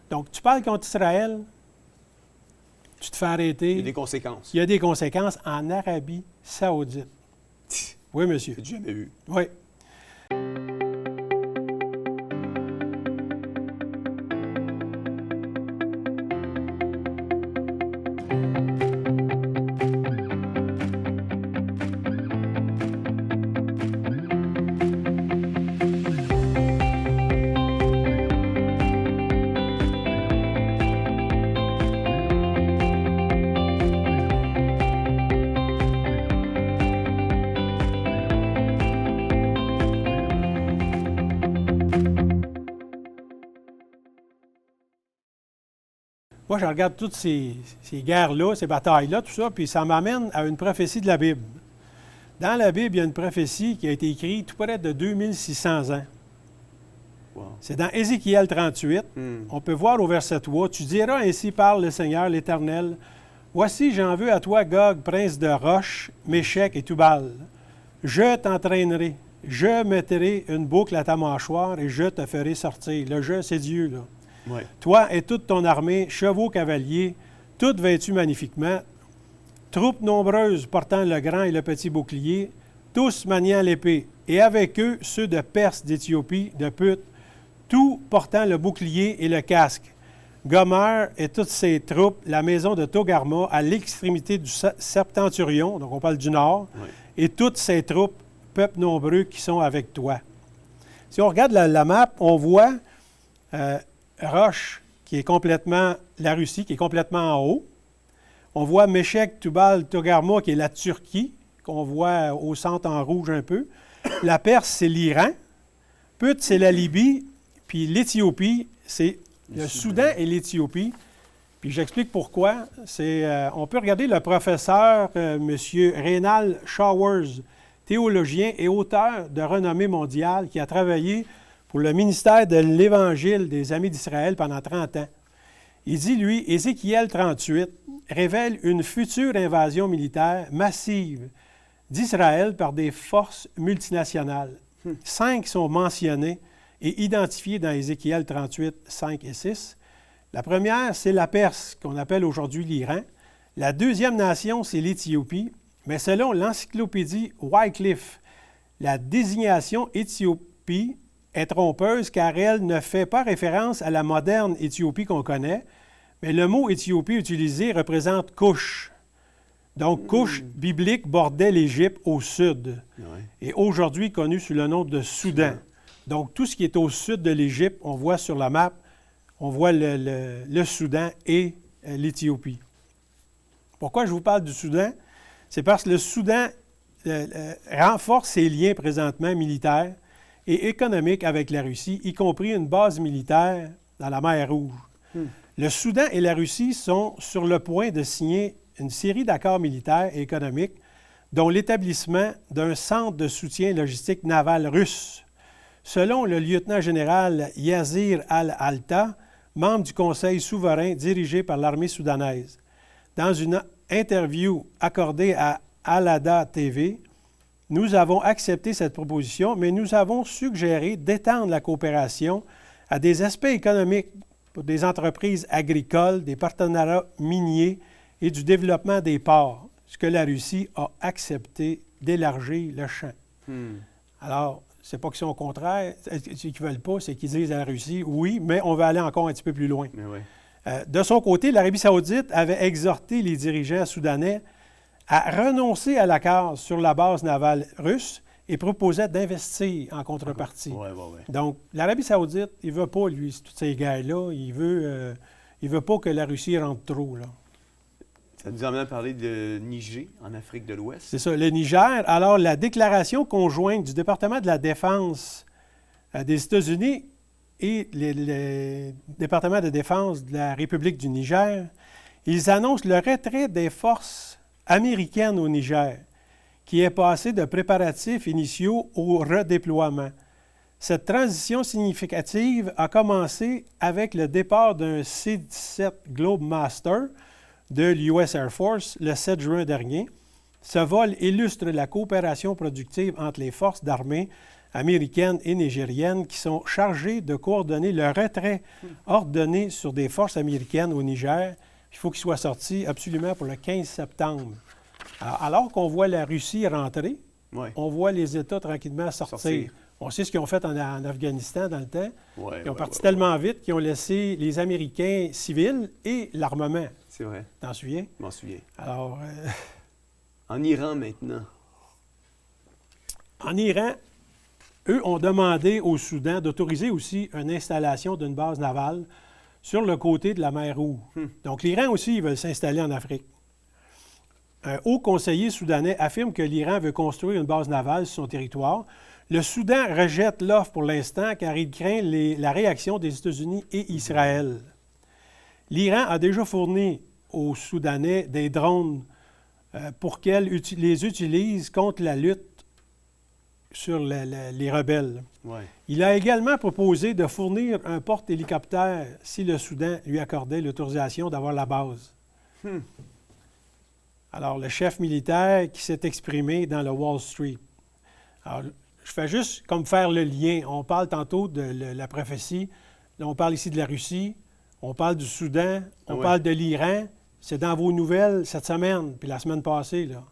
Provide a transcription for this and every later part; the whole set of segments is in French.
Donc, tu parles contre Israël, tu te fais arrêter. Il y a des conséquences. Il y a des conséquences en Arabie Saoudite. Oui, monsieur. C'est jamais vu. Oui. Moi, je regarde toutes ces guerres-là, ces batailles-là, tout ça, puis ça m'amène à une prophétie de la Bible. Dans la Bible, il y a une prophétie qui a été écrite tout près de 2600 ans. Wow. C'est dans Ézéchiel 38. On peut voir au verset 3, « Tu diras ainsi parle le Seigneur l'Éternel, voici, j'en veux à toi, Gog, prince de Roche, Méchec et Tubal. Je t'entraînerai, je mettrai une boucle à ta mâchoire et je te ferai sortir. » Le « je », c'est Dieu, là. Ouais. Toi et toute ton armée, chevaux cavaliers, toutes vêtues magnifiquement, troupes nombreuses portant le grand et le petit bouclier, tous maniant l'épée, et avec eux ceux de Perse, d'Éthiopie, de Put, tous portant le bouclier et le casque. Gomer et toutes ses troupes, la maison de Togarma à l'extrémité du septenturion, donc on parle du nord, et toutes ses troupes, peuple nombreux qui sont avec toi. Si on regarde la map, on voit Roche, qui est complètement la Russie, qui est complètement en haut. On voit Méchec, Tubal, Togarma, qui est la Turquie, qu'on voit au centre en rouge un peu. La Perse, c'est l'Iran. Put, c'est la Libye. Puis l'Éthiopie, c'est le Soudan et l'Éthiopie. Puis j'explique pourquoi. On peut regarder le professeur, M. Reynald Showers, théologien et auteur de renommée mondiale, qui a travaillé pour le ministère de l'Évangile des Amis d'Israël pendant 30 ans. Il dit, lui, Ézéchiel 38 révèle une future invasion militaire massive d'Israël par des forces multinationales. 5 sont mentionnées et identifiées dans Ézéchiel 38, 5 et 6. La première, c'est la Perse, qu'on appelle aujourd'hui l'Iran. La deuxième nation, c'est l'Éthiopie. Mais selon l'encyclopédie Wycliffe, la désignation Éthiopie est trompeuse car elle ne fait pas référence à la moderne Éthiopie qu'on connaît, mais le mot Éthiopie utilisé représente Couche. Donc, Couche biblique bordait l'Égypte au sud et aujourd'hui connu sous le nom de Soudan. Donc, tout ce qui est au sud de l'Égypte, on voit sur la map, on voit le Soudan et l'Éthiopie. Pourquoi je vous parle du Soudan? C'est parce que le Soudan renforce ses liens présentement militaires et économiques avec la Russie, y compris une base militaire dans la mer Rouge. Le Soudan et la Russie sont sur le point de signer une série d'accords militaires et économiques, dont l'établissement d'un centre de soutien logistique naval russe. Selon le lieutenant-général Yazir al-Alta, membre du Conseil souverain dirigé par l'armée soudanaise. Dans une interview accordée à Al-Ada TV, nous avons accepté cette proposition, mais nous avons suggéré d'étendre la coopération à des aspects économiques pour des entreprises agricoles, des partenariats miniers et du développement des ports, ce que la Russie a accepté d'élargir le champ. Alors, c'est pas qu'ils sont au contraire, ce qu'ils ne veulent pas, c'est qu'ils disent à la Russie, oui, mais on va aller encore un petit peu plus loin. De son côté, l'Arabie saoudite avait exhorté les dirigeants soudanais à renoncer à l'accord sur la base navale russe et proposait d'investir en contrepartie. Donc, l'Arabie saoudite, il ne veut pas, lui, toutes ces guerres-là, il veut pas que la Russie rentre trop, là. Ça nous amène à parler de Niger, en Afrique de l'Ouest. C'est ça, le Niger. Alors, la déclaration conjointe du département de la Défense des États-Unis et le département de défense de la République du Niger, ils annoncent le retrait des forces américaines au Niger, qui est passé de préparatifs initiaux au redéploiement. Cette transition significative a commencé avec le départ d'un C-17 Globemaster de l'US Air Force le 7 juin dernier. Ce vol illustre la coopération productive entre les forces d'armée américaines et nigériennes qui sont chargées de coordonner le retrait ordonné sur des forces américaines au Niger. Il faut qu'il soit sorti absolument pour le 15 septembre. Alors qu'on voit la Russie rentrer, on voit les États tranquillement sortir. On sait ce qu'ils ont fait en Afghanistan dans le temps. Ils ont parti tellement vite qu'ils ont laissé les Américains civils et l'armement. C'est vrai. T'en souviens? Je m'en souviens. Alors, en Iran maintenant. En Iran, eux ont demandé au Soudan d'autoriser aussi une installation d'une base navale sur le côté de la mer Rouge. Donc, l'Iran aussi, ils veulent s'installer en Afrique. Un haut conseiller soudanais affirme que l'Iran veut construire une base navale sur son territoire. Le Soudan rejette l'offre pour l'instant car il craint la réaction des États-Unis et Israël. L'Iran a déjà fourni aux Soudanais des drones pour qu'elles les utilisent contre la lutte sur les rebelles. Il a également proposé de fournir un porte-hélicoptère si le Soudan lui accordait l'autorisation d'avoir la base. Alors, le chef militaire qui s'est exprimé dans le Wall Street. Alors, je fais juste comme faire le lien. On parle tantôt de la prophétie. Là, on parle ici de la Russie. On parle du Soudan. On parle de l'Iran. C'est dans vos nouvelles cette semaine, puis la semaine passée, là.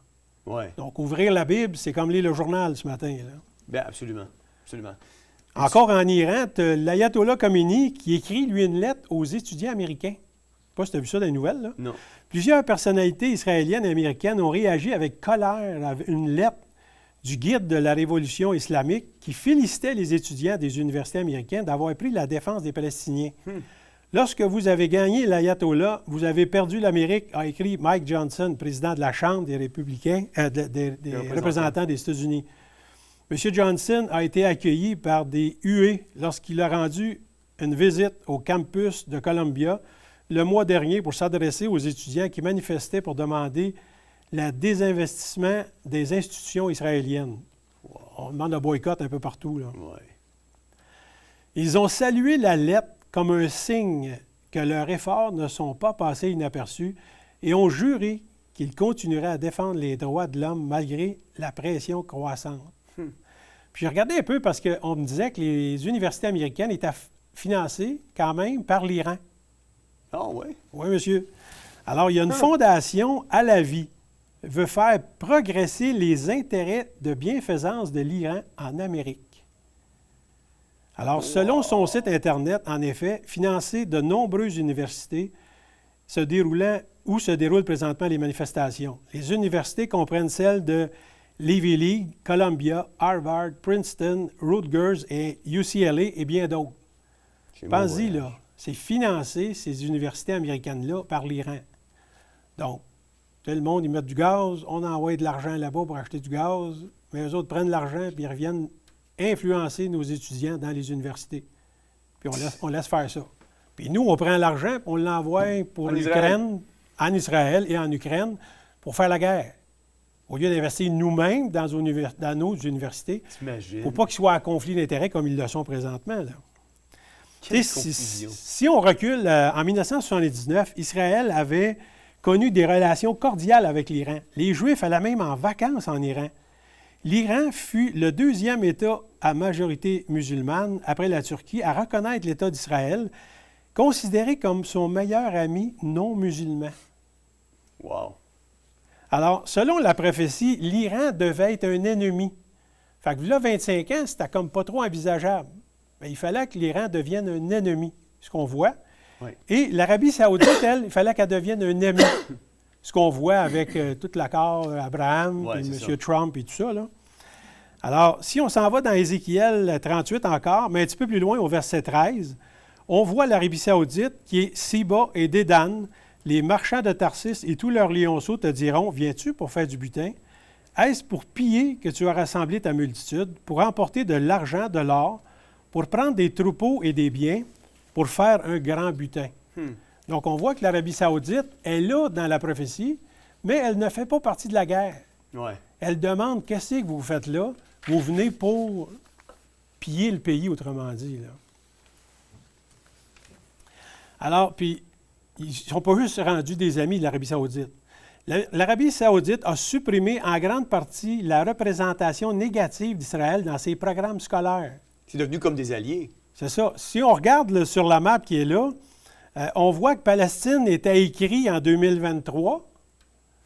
Donc, ouvrir la Bible, c'est comme lire le journal ce matin, là. Bien, absolument. Absolument. Encore en Iran, tu as l'ayatollah Khomeini qui écrit, lui, une lettre aux étudiants américains. Je ne sais pas si tu as vu ça dans les nouvelles, là. Non. Plusieurs personnalités israéliennes et américaines ont réagi avec colère à une lettre du guide de la révolution islamique qui félicitait les étudiants des universités américaines d'avoir pris la défense des Palestiniens. Lorsque vous avez gagné l'ayatollah, vous avez perdu l'Amérique, a écrit Mike Johnson, président de la Chambre des républicains, des représentants des États-Unis. M. Johnson a été accueilli par des huées lorsqu'il a rendu une visite au campus de Columbia le mois dernier pour s'adresser aux étudiants qui manifestaient pour demander le désinvestissement des institutions israéliennes. On demande un boycott un peu partout, là. Ils ont salué la lettre comme un signe que leurs efforts ne sont pas passés inaperçus et ont juré qu'ils continueraient à défendre les droits de l'homme malgré la pression croissante. Puis j'ai regardé un peu parce qu'on me disait que les universités américaines étaient financées quand même par l'Iran. Ah oui? Oui, monsieur. Alors, il y a une fondation à la vie veut faire progresser les intérêts de bienfaisance de l'Iran en Amérique. Alors, selon son site Internet, en effet, financer de nombreuses universités où se déroulent présentement les manifestations. Les universités comprennent celles de l'Ivy League, Columbia, Harvard, Princeton, Rutgers et UCLA et bien d'autres. Pensez-y, là, c'est financer ces universités américaines-là par l'Iran. Donc, tout le monde, ils mettent du gaz, on envoie de l'argent là-bas pour acheter du gaz, mais eux autres prennent l'argent puis ils reviennent influencer nos étudiants dans les universités. Puis on laisse faire ça. Puis nous, on prend l'argent, on l'envoie pour l'Ukraine, en Israël et en Ukraine, pour faire la guerre. Au lieu d'investir nous-mêmes dans nos universités, pour pas qu'ils soient en conflit d'intérêts comme ils le sont présentement. Là. Si on recule, en 1979, Israël avait connu des relations cordiales avec l'Iran. Les Juifs allaient même en vacances en Iran. L'Iran fut le deuxième État à majorité musulmane, après la Turquie, à reconnaître l'État d'Israël, considéré comme son meilleur ami non musulman. Wow! Alors, selon la prophétie, l'Iran devait être un ennemi. Fait que là, 25 ans, c'était comme pas trop envisageable. Mais il fallait que l'Iran devienne un ennemi, ce qu'on voit. Oui. Et l'Arabie saoudite, elle, il fallait qu'elle devienne un ami. Ce qu'on voit avec tout l'accord Abraham, puis M. Trump et tout ça. Là. Alors, si on s'en va dans Ézéchiel 38 encore, mais un petit peu plus loin, au verset 13, on voit l'Arabie saoudite qui est Siba et Dédan. Les marchands de Tarsis et tous leurs lionceaux te diront, viens-tu pour faire du butin? Est-ce pour piller que tu as rassemblé ta multitude, pour emporter de l'argent, de l'or, pour prendre des troupeaux et des biens, pour faire un grand butin? Donc, on voit que l'Arabie saoudite est là dans la prophétie, mais elle ne fait pas partie de la guerre. Elle demande, qu'est-ce que vous faites là? Vous venez pour piller le pays, autrement dit. Là. Alors, puis, ils ne sont pas juste rendus des amis de l'Arabie saoudite. L'Arabie saoudite a supprimé en grande partie la représentation négative d'Israël dans ses programmes scolaires. C'est devenu comme des alliés. C'est ça. Si on regarde sur la map qui est là, on voit que Palestine était écrit en 2023.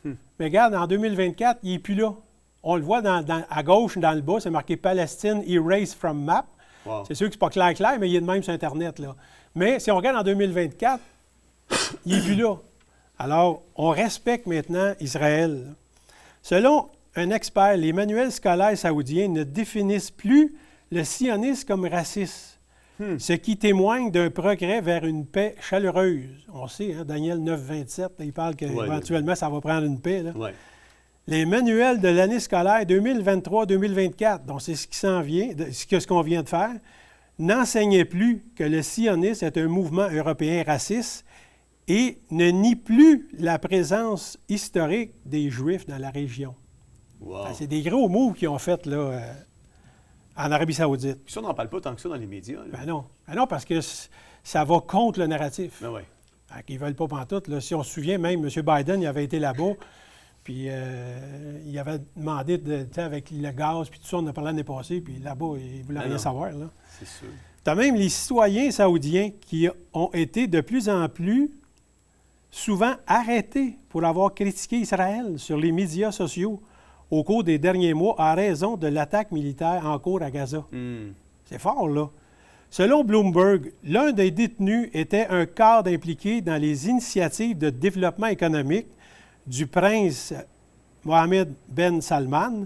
Mais regarde, en 2024, il n'est plus là. On le voit à gauche, dans le bas, c'est marqué Palestine Erased from Map. Wow. C'est sûr que ce n'est pas clair, mais il est de même sur Internet, là. Mais si on regarde en 2024, il n'est plus là. Alors, on respecte maintenant Israël. Selon un expert, les manuels scolaires saoudiens ne définissent plus le sionisme comme raciste, ce qui témoigne d'un progrès vers une paix chaleureuse. On sait, hein, Daniel 9, 27, il parle qu'éventuellement, ça va prendre une paix. Là. Ouais. Les manuels de l'année scolaire 2023-2024, donc c'est ce qui s'en vient, ce qu'on vient de faire, n'enseignaient plus que le sionisme est un mouvement européen raciste et ne nie plus la présence historique des Juifs dans la région. Wow. C'est des gros mots qu'ils ont fait là, en Arabie saoudite. Puis ça, on n'en parle pas tant que ça dans les médias. Là. Ben non, parce que ça va contre le narratif. Ben ouais. Ils ne veulent pas pantoute. Là. Si on se souvient, même M. Biden, il avait été là-bas, puis il avait demandé, avec le gaz, puis tout ça, on en a parlé l'année passée, puis là-bas, il ne voulait rien savoir. Là. C'est sûr. Tu as même les citoyens saoudiens qui ont été de plus en plus souvent arrêtés pour avoir critiqué Israël sur les médias sociaux au cours des derniers mois en raison de l'attaque militaire en cours à Gaza. C'est fort, là. Selon Bloomberg, l'un des détenus était un cadre impliqué dans les initiatives de développement économique du prince Mohammed Ben Salman,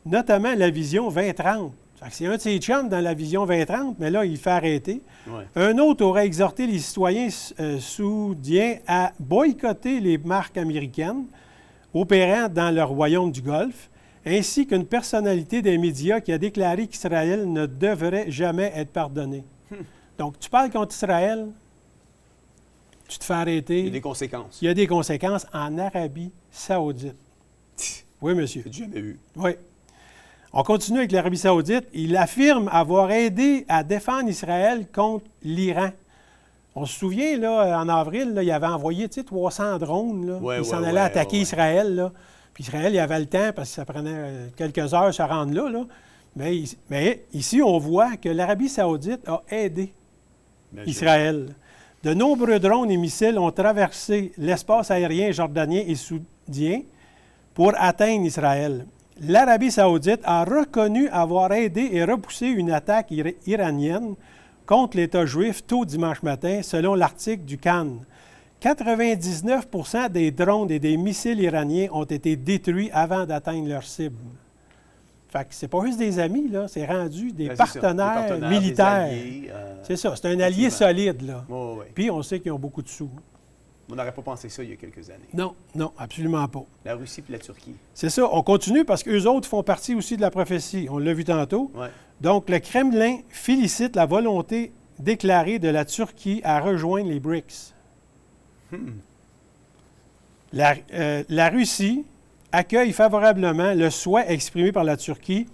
notamment la Vision 2030. C'est un de ses chums dans la Vision 2030, mais là, il fait arrêter. Ouais. Un autre aurait exhorté les citoyens saoudiens à boycotter les marques américaines opérant dans le royaume du Golfe, ainsi qu'une personnalité des médias qui a déclaré qu'Israël ne devrait jamais être pardonné. Donc, tu parles contre Israël, tu te fais arrêter. Il y a des conséquences. Il y a des conséquences en Arabie saoudite. Oui, monsieur. C'est jamais vu. Oui. On continue avec l'Arabie saoudite. Il affirme avoir aidé à défendre Israël contre l'Iran. On se souvient, là, en avril, là, il avait envoyé 300 drones. Là. Il s'en allait attaquer Israël. Là. Puis Israël, il avait le temps parce que ça prenait quelques heures de se rendre là. Là. Mais ici, on voit que l'Arabie saoudite a aidé Israël. De nombreux drones et missiles ont traversé l'espace aérien jordanien et saoudien pour atteindre Israël. L'Arabie saoudite a reconnu avoir aidé et repoussé une attaque iranienne contre l'État juif tôt dimanche matin, selon l'article du Cannes. 99 % des drones et des missiles iraniens ont été détruits avant d'atteindre leur cible. Fait que c'est pas juste des amis, là, c'est rendu des partenaires militaires. Alliés, c'est ça, c'est un allié solide, là. Puis on sait qu'ils ont beaucoup de sous. On n'aurait pas pensé ça il y a quelques années. Non, absolument pas. La Russie puis la Turquie. C'est ça, on continue parce qu'eux autres font partie aussi de la prophétie. On l'a vu tantôt. Ouais. Donc, le Kremlin félicite la volonté déclarée de la Turquie à rejoindre les BRICS. La Russie accueille favorablement le souhait exprimé par la Turquie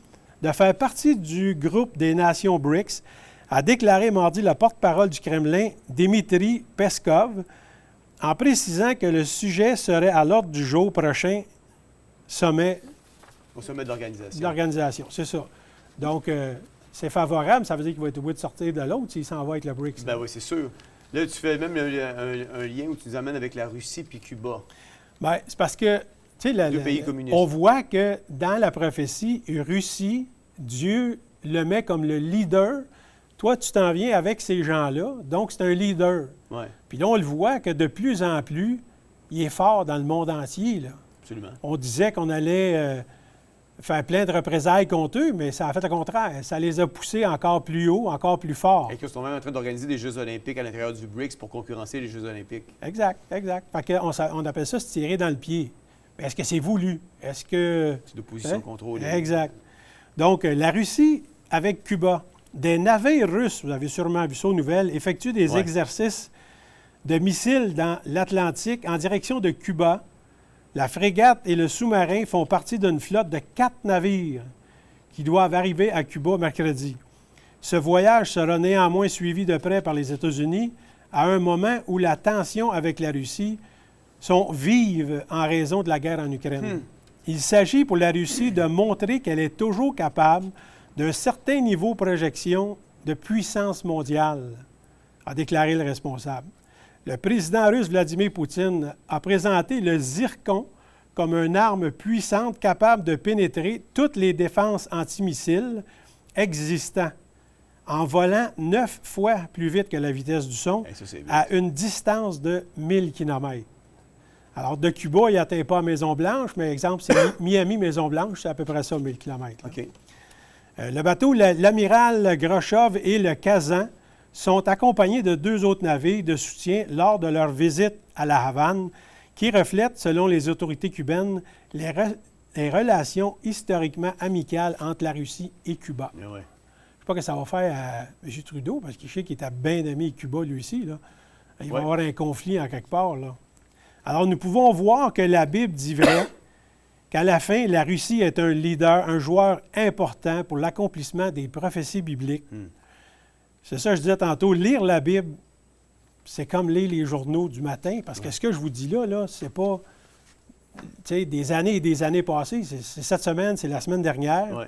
de faire partie du groupe des nations BRICS, a déclaré mardi le porte-parole du Kremlin, Dmitry Peskov, en précisant que le sujet serait à l'ordre du jour prochain sommet. Au sommet de l'organisation. De l'organisation, c'est ça. Donc, c'est favorable, ça veut dire qu'il va être obligé de sortir de l'autre s'il s'en va avec le BRICS. Ben oui, c'est sûr. Là, tu fais même un lien où tu nous amènes avec la Russie puis Cuba. Bien, c'est parce que, tu sais, deux pays communistes. On voit que dans la prophétie, Russie, Dieu le met comme le leader. Toi, tu t'en viens avec ces gens-là, donc c'est un leader. Ouais. Puis là, on le voit que de plus en plus, il est fort dans le monde entier, là. Absolument. On disait qu'on allait faire plein de représailles contre eux, mais ça a fait le contraire. Ça les a poussés encore plus haut, encore plus fort. Et qu'ils sont même en train d'organiser des Jeux olympiques à l'intérieur du BRICS pour concurrencer les Jeux olympiques. Exact. Fait qu'on appelle ça se tirer dans le pied. Mais est-ce que c'est voulu? Est-ce que... C'est de position contrôlée. Exact. Donc, la Russie avec Cuba. Des navires russes, vous avez sûrement vu ça aux nouvelles, effectuent des exercices de missiles dans l'Atlantique en direction de Cuba. La frégate et le sous-marin font partie d'une flotte de 4 navires qui doivent arriver à Cuba mercredi. Ce voyage sera néanmoins suivi de près par les États-Unis à un moment où la tension avec la Russie sont vives en raison de la guerre en Ukraine. Il s'agit pour la Russie de montrer qu'elle est toujours capable d'un certain niveau de projection de puissance mondiale, a déclaré le responsable. Le président russe Vladimir Poutine a présenté le zircon comme une arme puissante capable de pénétrer toutes les défenses antimissiles existantes, en volant 9 fois plus vite que la vitesse du son, à une distance de 1000 km. Alors, de Cuba, il n'atteint pas Maison-Blanche, mais exemple, c'est Miami-Maison-Blanche, c'est à peu près ça, 1000 km. OK. Le bateau, l'amiral Grochov et le Kazan, sont accompagnés de 2 autres navires de soutien lors de leur visite à La Havane, qui reflètent, selon les autorités cubaines, les relations historiquement amicales entre la Russie et Cuba. Yeah, ouais. Je ne sais pas ce que ça va faire à M. Trudeau, parce qu'il sait qu'il était bien ami avec Cuba, lui aussi. Là. Il va y avoir un conflit en quelque part. Là. Alors, nous pouvons voir que la Bible dit vrai, qu'à la fin, la Russie est un leader, un joueur important pour l'accomplissement des prophéties bibliques. C'est ça que je disais tantôt, lire la Bible, c'est comme lire les journaux du matin, parce que ce que je vous dis là c'est pas des années et des années passées. C'est cette semaine, c'est la semaine dernière. Ouais.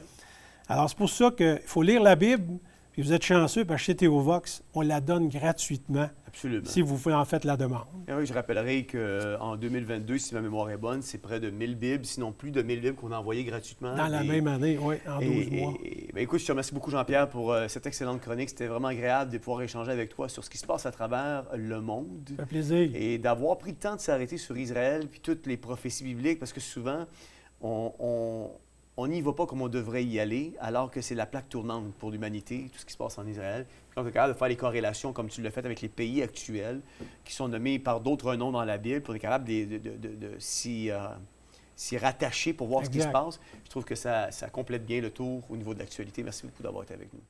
Alors, c'est pour ça qu'il faut lire la Bible, puis vous êtes chanceux, parce que chez Théovox, on la donne gratuitement. Absolument. Si vous en faites la demande. Et oui, je rappellerai qu'en 2022, si ma mémoire est bonne, c'est près de 1000 Bibles, sinon plus de 1000 Bibles qu'on a envoyées gratuitement. Dans la même année, oui, en 12 mois. Écoute, je te remercie beaucoup, Jean-Pierre, pour cette excellente chronique. C'était vraiment agréable de pouvoir échanger avec toi sur ce qui se passe à travers le monde. Ça fait plaisir. Et d'avoir pris le temps de s'arrêter sur Israël, puis toutes les prophéties bibliques, parce que souvent, on n'y va pas comme on devrait y aller, alors que c'est la plaque tournante pour l'humanité, tout ce qui se passe en Israël. Donc, on est capable de faire les corrélations, comme tu l'as fait avec les pays actuels, qui sont nommés par d'autres noms dans la Bible, puis on est capable de s'y rattacher pour voir ce qui se passe. Je trouve que ça complète bien le tour au niveau de l'actualité. Merci beaucoup d'avoir été avec nous.